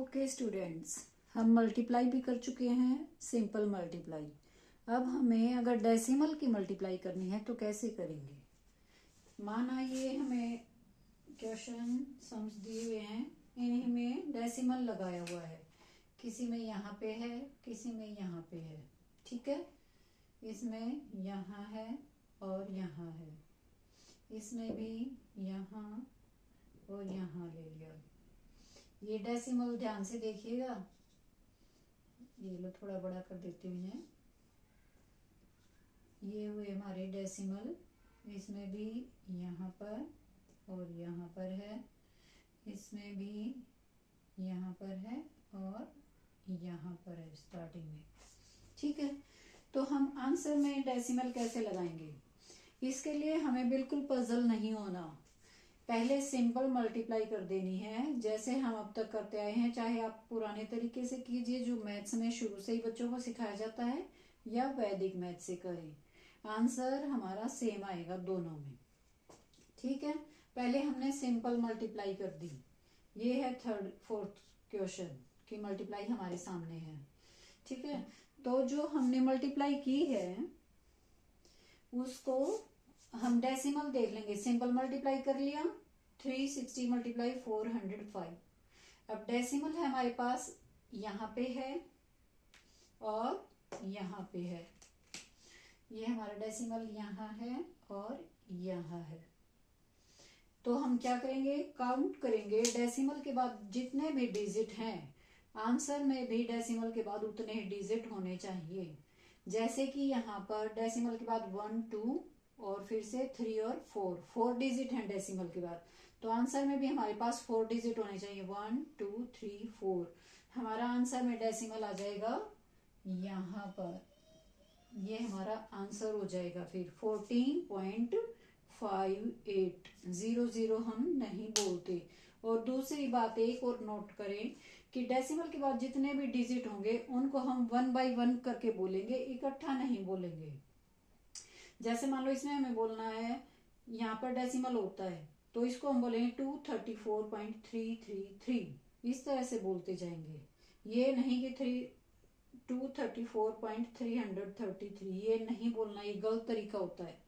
Okay students, हम multiply भी कर चुके हैं, सिंपल मल्टीप्लाई। अब हमें अगर डेसिमल की मल्टीप्लाई करनी है तो कैसे करेंगे। माना ये हमें क्वेश्चन सम्स दिए हुए हैं, इन्हीं में डेसिमल लगाया हुआ है, किसी में यहाँ पे है, किसी में यहाँ पे है। ठीक है, इसमें यहाँ है और यहाँ है, इसमें भी यहाँ और यहाँ ले लिया। ये डेसिमल ध्यान से देखिएगा, ये लो थोड़ा बड़ा कर देती हूँ इन्हें। ये हुए हमारे डेसिमल, इसमें भी यहाँ पर और यहाँ पर है, इसमें भी यहाँ पर है और यहाँ पर है स्टार्टिंग में। ठीक है, तो हम आंसर में डेसिमल कैसे लगाएंगे, इसके लिए हमें बिल्कुल पजल नहीं होना। पहले सिंपल मल्टीप्लाई कर देनी है, जैसे हम अब तक करते आए हैं। चाहे आप पुराने तरीके से कीजिए जो मैथ्स में शुरू से ही बच्चों को सिखाया जाता है, या वैदिक मैथ से करें, आंसर हमारा सेम आएगा दोनों में। ठीक है, पहले हमने सिंपल मल्टीप्लाई कर दी। ये है थर्ड फोर्थ क्वेश्चन की मल्टीप्लाई हमारे सामने है। ठीक है, तो जो हमने मल्टीप्लाई की है उसको हम डेसिमल देख लेंगे। सिंपल मल्टीप्लाई कर लिया, 360 मल्टीप्लाई 405। अब डेसिमल है हमारे पास, यहाँ पे है और यहाँ पे है। ये हमारा डेसिमल यहाँ है और यहाँ है। तो हम क्या करेंगे, काउंट करेंगे डेसिमल के बाद जितने भी डिजिट हैं, आंसर में भी डेसिमल के बाद उतने ही डिजिट होने चाहिए। जैसे कि यहाँ पर डेसिमल के बाद 1 2 और फिर से 3 और 4 डिजिट हैं डेसिमल के बाद, तो आंसर में भी हमारे पास 4 डिजिट होने चाहिए। 1 2 3 4। हमारा आंसर में डेसिमल आ जाएगा यहाँ पर, ये हमारा आंसर हो जाएगा फिर 14.58। 00 हम नहीं बोलते। और दूसरी बात एक और नोट करें कि डेसिमल के बाद जितने भी डिजिट होंगे उनको हम 1 बाई 1 करके बोलेंगे, इकट्ठा नहीं बोलेंगे। जैसे मान लो इसमें हमें बोलना है, यहाँ पर डेसिमल होता है तो इसको हम बोलेंगे 234.333, इस तरह से बोलते जाएंगे। ये नहीं कि 234.333, ये नहीं बोलना, ये गलत तरीका होता है।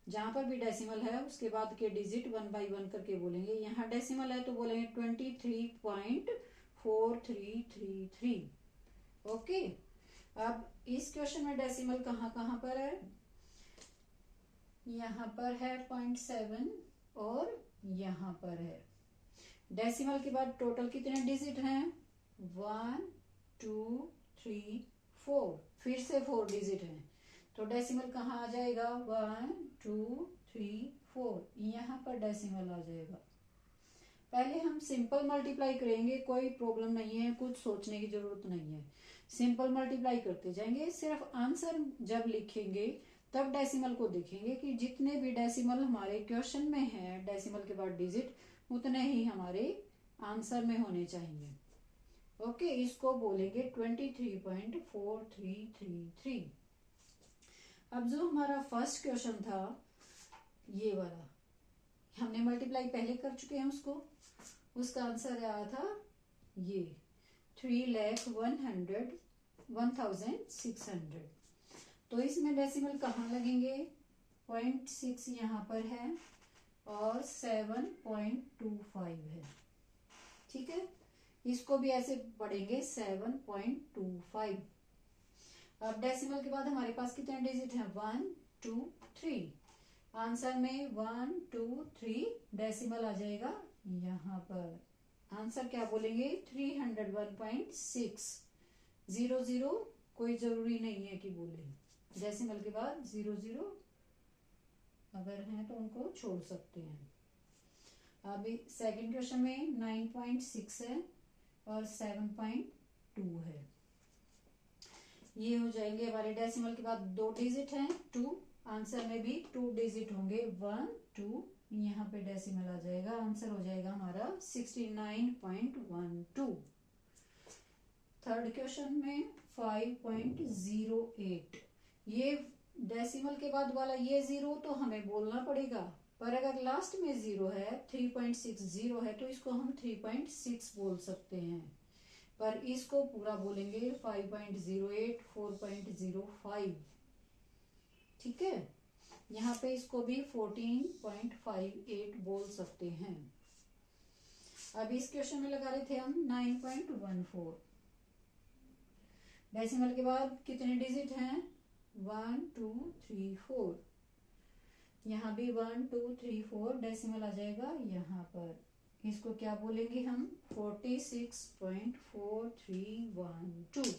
जहां पर भी डेसिमल है उसके बाद के डिजिट 1 बाई 1 करके बोलेंगे। यहाँ डेसिमल है तो बोलेंगे 23.4333। ओके, अब इस क्वेश्चन में डेसिमल कहाँ कहाँ पर है, यहाँ पर है 0.7 और यहाँ पर है। डेसिमल के बाद टोटल कितने डिजिट हैं, 1 2 3 4, फिर से 4 डिजिट हैं, तो डेसिमल कहाँ आ जाएगा, 1 2 3 4, यहाँ पर डेसिमल आ जाएगा। पहले हम सिंपल मल्टीप्लाई करेंगे, कोई प्रॉब्लम नहीं है, कुछ सोचने की जरूरत नहीं है। सिंपल मल्टीप्लाई करते जाएंगे, सिर्फ आंसर जब लिखेंगे तब डेसिमल को देखेंगे कि जितने भी डेसिमल हमारे क्वेश्चन में है, डेसिमल के बाद डिजिट उतने ही हमारे आंसर में होने चाहिए। ओके, इसको बोलेंगे 23.4333। अब जो हमारा फर्स्ट क्वेश्चन था, ये वाला हमने मल्टीप्लाई पहले कर चुके हैं, उसका आंसर आया था ये 3,100,1,600। तो इसमें डेसिमल कहाँ लगेंगे, 0.6 यहाँ पर है और 7.25 है। ठीक है, इसको भी ऐसे पढ़ेंगे 7.25। अब डेसिमल के बाद हमारे पास कितने डिजिट हैं, 1 2 3। आंसर में 1 2 3 डेसिमल आ जाएगा यहाँ पर। आंसर क्या बोलेंगे, 301.6। 00 कोई जरूरी नहीं है कि बोले, डेसिमल के बाद 00 अगर हैं तो उनको छोड़ सकते हैं। अभी सेकंड क्वेश्चन में 9.6 है और 7.2 है। ये हो जाएंगे हमारे, डेसिमल के बाद 2 डिजिट हैं 2, आंसर में भी 2 डिजिट होंगे 1 2, यहाँ पे डेसिमल आ जाएगा, आंसर हो जाएगा हमारा 69.12। थर्ड क्वेश्चन में 5.08। ये डेसिमल के बाद वाला ये 0 तो हमें बोलना पड़ेगा, पर अगर लास्ट में 0 है, 3.60 है, तो इसको हम 3.6 बोल सकते हैं। पर इसको पूरा बोलेंगे 5.08 4.05। ठीक है, यहाँ पे इसको भी 14.58 बोल सकते हैं। अब इस क्वेश्चन में लगा रहे थे हम 9.14। डेसिमल के बाद कितने डिजिट हैं? 1 2 3 4। यहाँ भी 1 2 3 4 डेसिमल आ जाएगा यहाँ पर। इसको क्या बोलेंगे हम? 46.4312।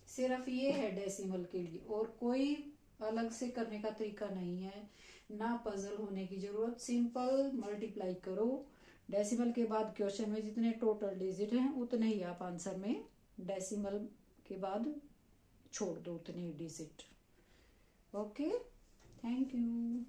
सिर्फ ये है डेसिमल के लिए, और कोई अलग से करने का तरीका नहीं है, ना पजल होने की जरूरत। सिंपल मल्टीप्लाई करो, डेसिमल के बाद क्वेश्चन में जितने टोटल डिजिट हैं उतने ही आप आंसर में डेसिमल के बाद छोड़ दो, उतने डिजिट। Okay, thank you.